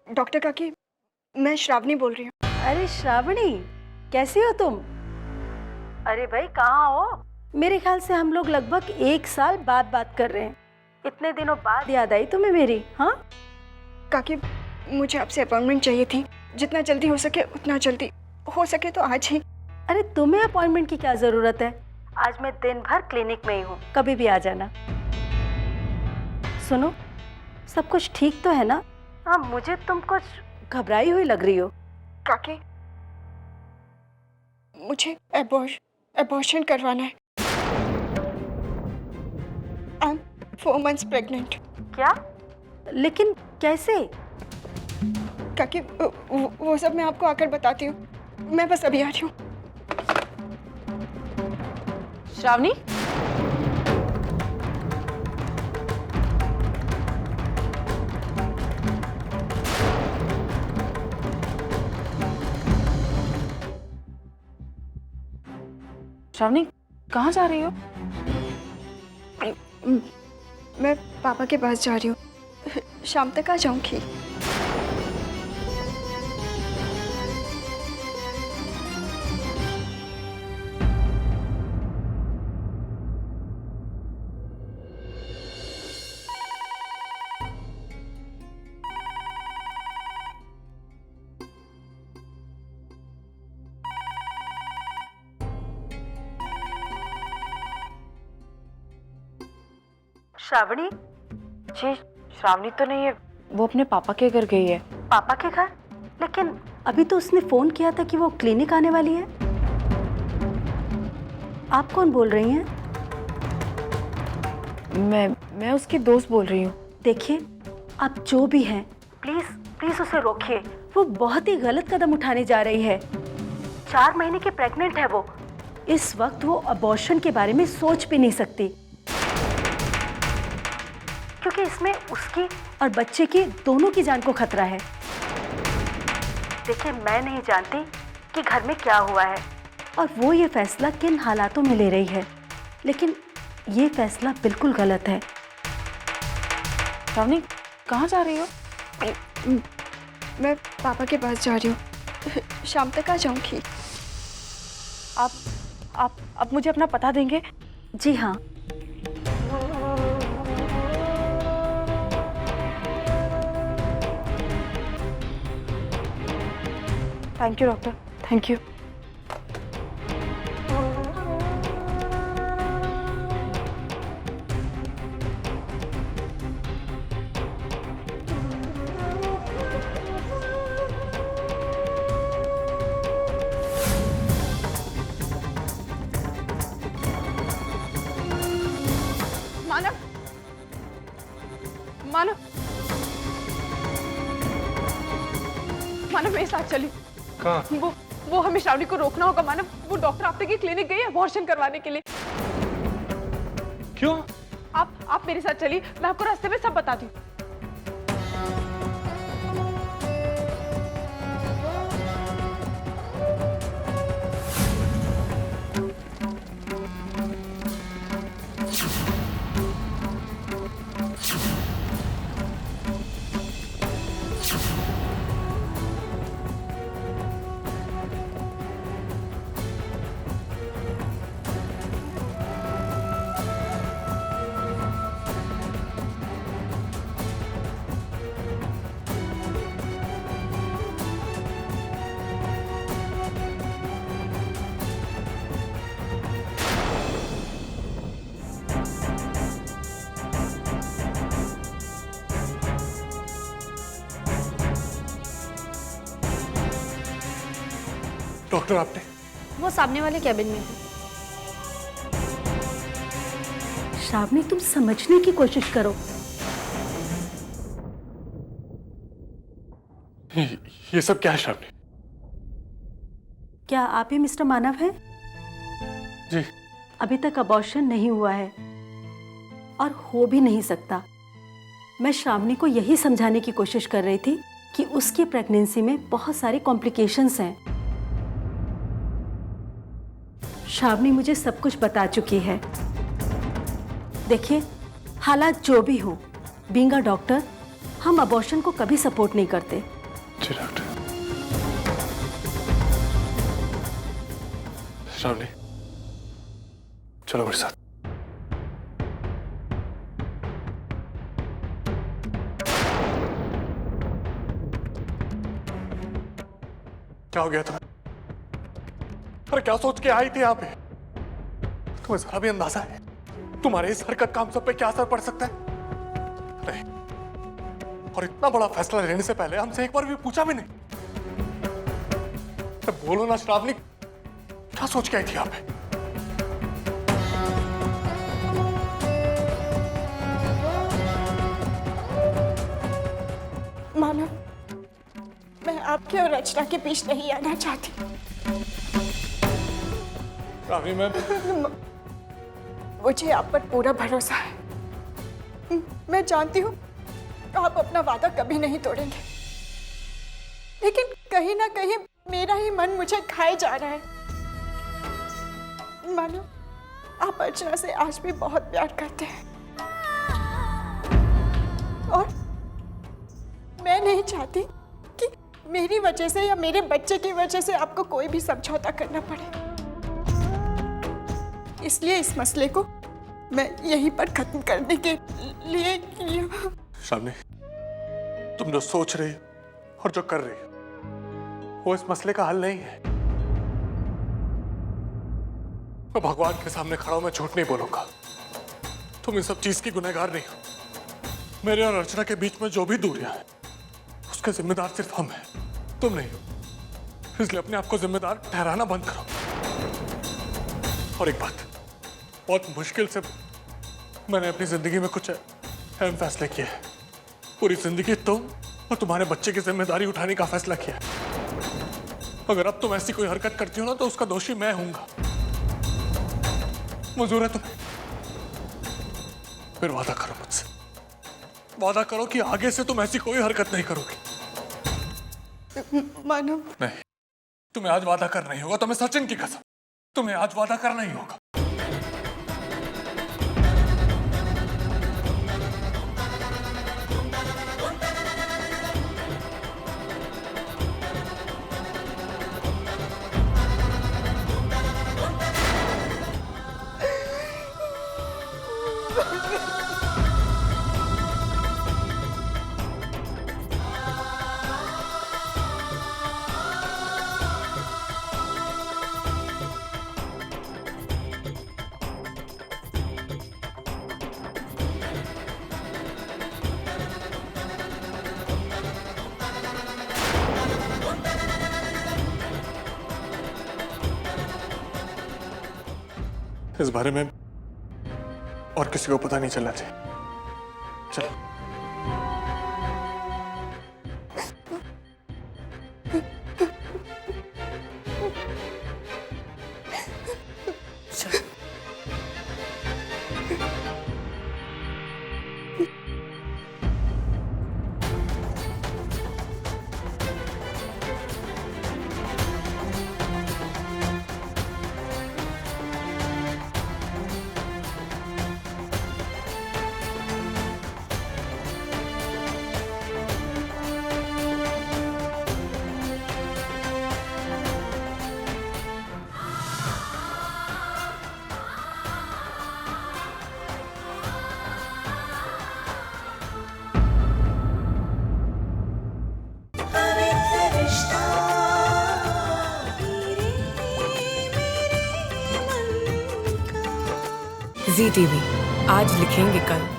Doctor काकी, मैं श्रावणी बोल रही हूँ। अरे श्रावणी, कैसी हो तुम? अरे भाई कहाँ हो? मेरे ख्याल से हम लोग लगभग 1 साल बाद बात कर रहे हैं। इतने दिनों बाद याद आई तुम्हें मेरी? हाँ काकी, मुझे आपसे अपॉइंटमेंट चाहिए थी। जितना जल्दी हो सके उतना जल्दी, हो सके तो आज ही। अरे तुम्हें अपॉइंटमेंट की क्या जरूरत है? आज मैं दिन भर क्लिनिक में ही हूँ, कभी भी आ जाना। सुनो, सब कुछ ठीक तो है ना? हाँ, मुझे तुम कुछ घबराई हुई लग रही हो। काकी, मुझे अबॉर्शन करवाना है। I am 4 months pregnant. क्या? लेकिन कैसे? काकी, वो सब मैं आपको आकर बताती हूँ। मैं बस अभी आ रही हूँ। श्रावणी, श्रावणी कहाँ जा रही हो? मैं पापा के पास जा रही हूँ। शाम तक आ जाऊंगी। श्रावणी? जी, श्रावणी तो नहीं है, वो अपने पापा के घर गई है। पापा के घर? लेकिन अभी तो उसने फोन किया था कि वो क्लिनिक आने वाली है। आप कौन बोल रही हैं? मैं उसकी दोस्त बोल रही हूँ। देखिए, आप जो भी हैं, प्लीज प्लीज उसे रोकिए। वो बहुत ही गलत कदम उठाने जा रही है। 4 महीने की प्रेग्नेंट है वो। इस वक्त वो अबॉर्शन के बारे में सोच भी नहीं सकती, क्योंकि इसमें उसकी और बच्चे की दोनों की जान को खतरा है। देखिए, मैं नहीं जानती कि घर में क्या हुआ है और वो ये फैसला किन हालातों में ले रही है, लेकिन ये फैसला बिल्कुल गलत है। श्रावणी कहाँ जा रही हो? मैं पापा के पास जा रही हूँ। शाम तक आ जाऊंगी। आप मुझे अपना पता देंगे? जी हाँ। Thank you doctor, thank you. Manav, Manav, Manav मेरे साथ चलिए। कहाँ? वो हमें श्रावणी को रोकना होगा मानव। वो डॉक्टर आपके की क्लिनिक गई है अबॉर्शन करवाने के लिए। क्यों? आप मेरे साथ चलिए, मैं आपको रास्ते में सब बताती हूँ। डॉक्टर आपने? वो सामने वाले कैबिन में थे। श्रावणी, तुम समझने की कोशिश करो। ये सब क्या है श्रावणी? क्या आप ही मिस्टर मानव हैं? जी। अभी तक अबॉर्शन नहीं हुआ है और हो भी नहीं सकता। मैं श्रावणी को यही समझाने की कोशिश कर रही थी कि उसकी प्रेगनेंसी में बहुत सारे कॉम्प्लिकेशंस हैं। श्रावणी मुझे सब कुछ बता चुकी है। देखिए, हालात जो भी हो, बीइंग अ डॉक्टर हम अबॉर्शन को कभी सपोर्ट नहीं करते। जी डॉक्टर। श्रावणी, चलो मेरे साथ। क्या हो गया तुम्हें? अरे क्या सोच के आई थी यहाँ पे? तुम्हें जरा भी अंदाजा है तुम्हारे इस हरकत का हम सब पे क्या असर पड़ सकता है? नहीं, और इतना बड़ा फैसला लेने से पहले हमसे एक बार भी पूछा भी नहीं। तो बोलो ना श्रावणी, क्या सोच के आई थी यहाँ पे? मानव, मैं आपके और रचना के बीच नहीं आना चाहती। श्रावणी, मुझे आप पर पूरा भरोसा है। मैं जानती हूँ आप अपना वादा कभी नहीं तोड़ेंगे, लेकिन कहीं ना कहीं मेरा ही मन मुझे खाए जा रहा है। मानो आप अर्चना से आज भी बहुत प्यार करते हैं, और मैं नहीं चाहती कि मेरी वजह से या मेरे बच्चे की वजह से आपको कोई भी समझौता करना पड़े। इसलिए इस मसले को मैं यहीं पर खत्म करने के लिए किया। श्रावणी, तुम जो सोच रही हो और जो कर रही हो वो इस मसले का हल नहीं है। मैं भगवान के सामने खड़ा हूं, मैं झूठ नहीं बोलूंगा। तुम इन सब चीज की गुनहगार नहीं हो। मेरे और अर्चना के बीच में जो भी दूरियां हैं उसके जिम्मेदार सिर्फ हम हैं, तुम नहीं हो। इसलिए अपने आप को जिम्मेदार ठहराना बंद करो। और एक बात, बहुत मुश्किल से मैंने अपनी जिंदगी में कुछ अहम फैसले किए हैं। पूरी जिंदगी तुम और तुम्हारे बच्चे की जिम्मेदारी उठाने का फैसला किया है। अगर अब तुम ऐसी कोई हरकत करती हो ना तो उसका दोषी मैं हूंगा। मंजूर है तुम्हें? फिर वादा करो मुझसे, वादा करो कि आगे से तुम ऐसी कोई हरकत नहीं करोगी। मानव, नहीं, तुम्हें आज वादा करना ही होगा। तुम्हें सचिन की कसम, तुम्हें आज वादा करना ही होगा। इस बारे में और किसी को पता नहीं चलना चाहिए। चलो। ZTV, आज लिखेंगे कल।